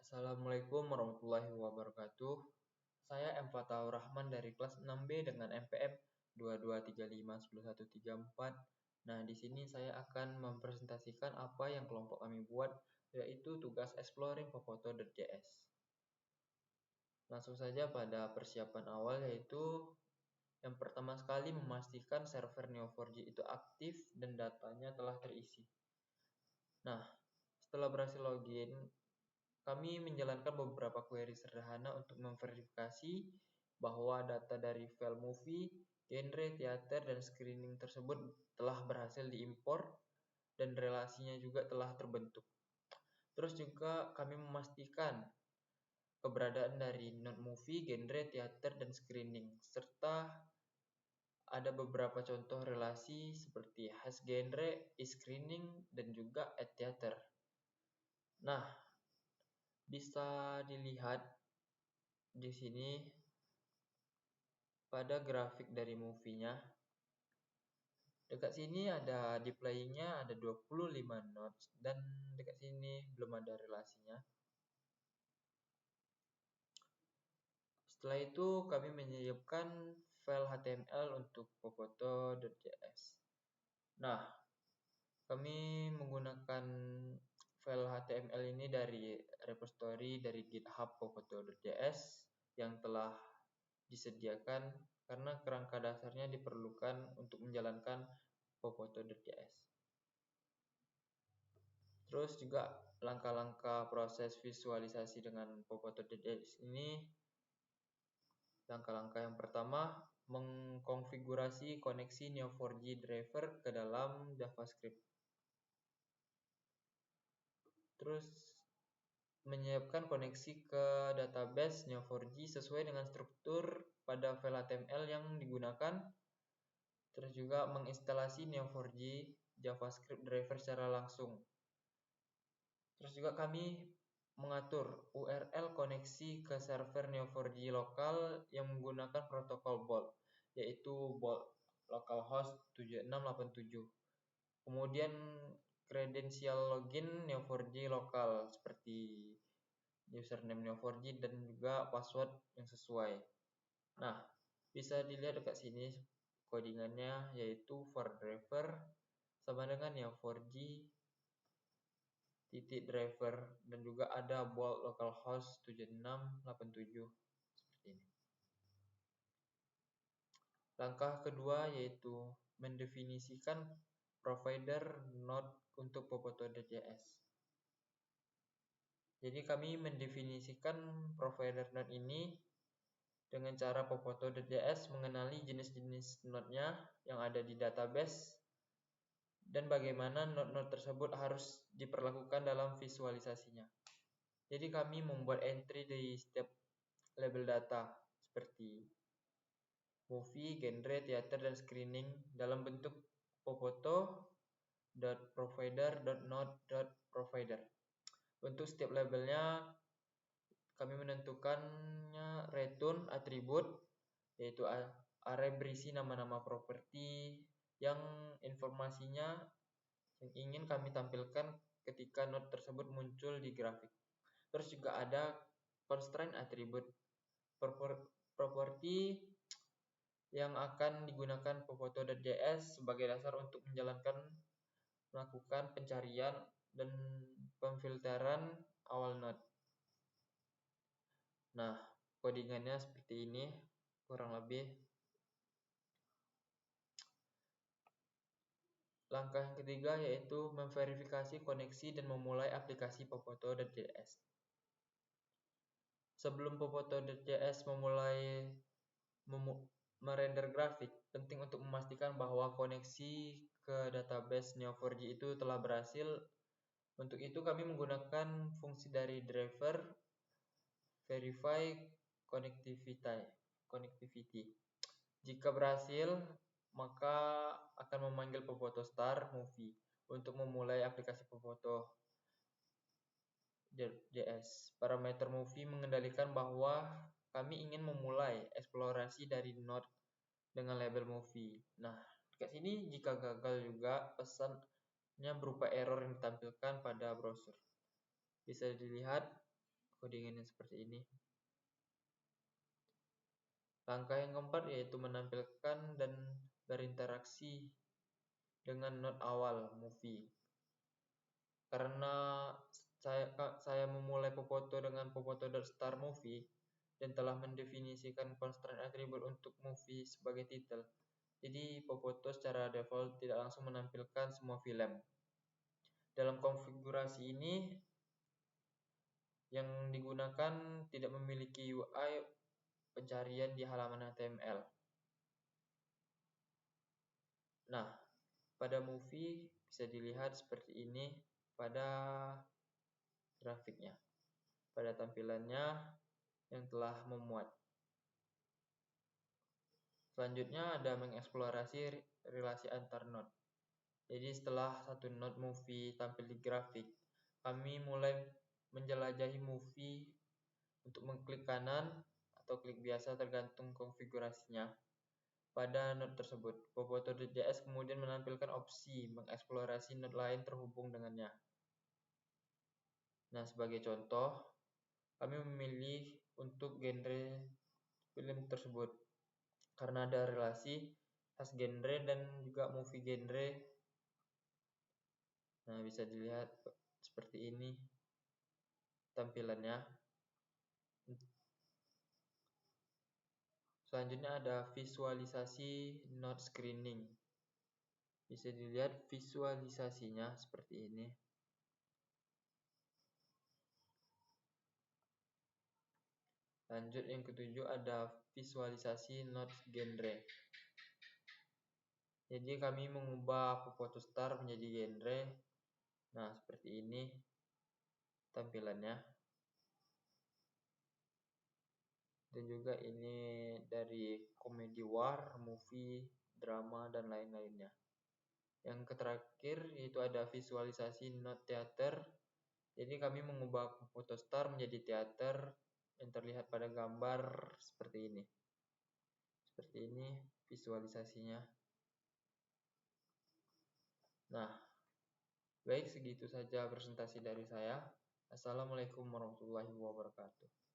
Assalamualaikum warahmatullahi wabarakatuh. Saya M. Fatahur Rahman dari kelas 6B dengan MPM 22359134. Nah, di sini saya akan mempresentasikan apa yang kelompok kami buat, yaitu tugas exploring popoto.js. Langsung saja pada persiapan awal, yaitu yang pertama sekali memastikan server Neo4j itu aktif dan datanya telah terisi. Nah, setelah berhasil login, kami menjalankan beberapa query sederhana untuk memverifikasi bahwa data dari file movie, genre, teater, dan screening tersebut telah berhasil diimpor dan relasinya juga telah terbentuk. Terus juga kami memastikan keberadaan dari node movie, genre, teater, dan screening, serta ada beberapa contoh relasi seperti has genre, is screening, dan juga add theater. Nah, bisa dilihat di sini pada grafik dari movie-nya. Dekat sini ada di playing-nya ada 25 nodes dan dekat sini belum ada relasinya. Setelah itu kami menyiapkan file HTML untuk popoto.js. Nah, kami menggunakan file HTML ini dari repository dari GitHub popoto.js yang telah disediakan karena kerangka dasarnya diperlukan untuk menjalankan popoto.js. Terus juga langkah-langkah proses visualisasi dengan popoto.js ini. Langkah-langkah yang pertama, mengkonfigurasi koneksi Neo4j driver ke dalam JavaScript. Terus menyiapkan koneksi ke database Neo4j sesuai dengan struktur pada file HTML yang digunakan. Terus juga menginstalasi Neo4j JavaScript driver secara langsung. Terus juga kami mengatur URL koneksi ke server Neo4j lokal yang menggunakan protokol BOLT, yaitu BOLT localhost 7687. Kemudian kredensial login Neo4j lokal seperti username Neo4j dan juga password yang sesuai. Nah, bisa dilihat dekat sini codingannya, yaitu for driver sama dengan Neo4j titik driver dan juga ada bolt localhost 7687 seperti ini. Langkah kedua yaitu mendefinisikan provider node untuk popoto.js. Jadi kami mendefinisikan provider node ini dengan cara popoto.js mengenali jenis-jenis node-nya yang ada di database dan bagaimana node-node tersebut harus diperlakukan dalam visualisasinya. Jadi kami membuat entry di setiap label data seperti movie, genre, teater, dan screening dalam bentuk popoto.provider.node.provider. Untuk setiap labelnya kami menentukannya return atribut, yaitu array berisi nama-nama properti yang informasinya yang ingin kami tampilkan ketika node tersebut muncul di grafik. Terus juga ada constraint atribut, properti yang akan digunakan popoto.js sebagai dasar untuk melakukan pencarian dan pemfilteran awal node. Nah, codingannya seperti ini kurang lebih. Langkah yang ketiga yaitu memverifikasi koneksi dan memulai aplikasi popoto.js. Sebelum popoto.js memulai merender grafik, penting untuk memastikan bahwa koneksi ke database Neo4j itu telah berhasil. Untuk itu kami menggunakan fungsi dari driver verify connectivity. Jika berhasil, maka akan memanggil Popoto Star Movie untuk memulai aplikasi popoto.js. Parameter movie mengendalikan bahwa kami ingin memulai eksplorasi dari node dengan label movie. Nah, dekat sini jika gagal juga pesannya berupa error yang ditampilkan pada browser. Bisa dilihat codingannya seperti ini. Langkah yang keempat yaitu menampilkan dan berinteraksi dengan note awal movie. Karena saya memulai Popoto dengan Popoto.start movie dan telah mendefinisikan constraint attribute untuk movie sebagai titel. Jadi Popoto secara default tidak langsung menampilkan semua film. Dalam konfigurasi ini yang digunakan tidak memiliki UI pencarian di halaman HTML. Nah, pada movie bisa dilihat seperti ini pada grafiknya, pada tampilannya yang telah memuat. Selanjutnya ada mengeksplorasi relasi antar node. Jadi setelah satu node movie tampil di grafik, kami mulai menjelajahi movie untuk mengklik kanan atau klik biasa tergantung konfigurasinya pada node tersebut. Popoto.js kemudian menampilkan opsi mengeksplorasi node lain terhubung dengannya. Nah, sebagai contoh, kami memilih untuk genre film tersebut karena ada relasi khas genre dan juga movie genre. Nah, bisa dilihat seperti ini tampilannya. Selanjutnya ada visualisasi node screening. Bisa dilihat visualisasinya seperti ini. Lanjut yang ketujuh ada visualisasi node genre. Jadi kami mengubah Popoto Star menjadi genre. Nah, seperti ini tampilannya. Dan juga ini dari komedi war, movie, drama, dan lain-lainnya. Yang terakhir yaitu ada visualisasi node theater. Jadi kami mengubah Popoto Star menjadi teater yang terlihat pada gambar seperti ini. Seperti ini visualisasinya. Nah, baik, segitu saja presentasi dari saya. Assalamualaikum warahmatullahi wabarakatuh.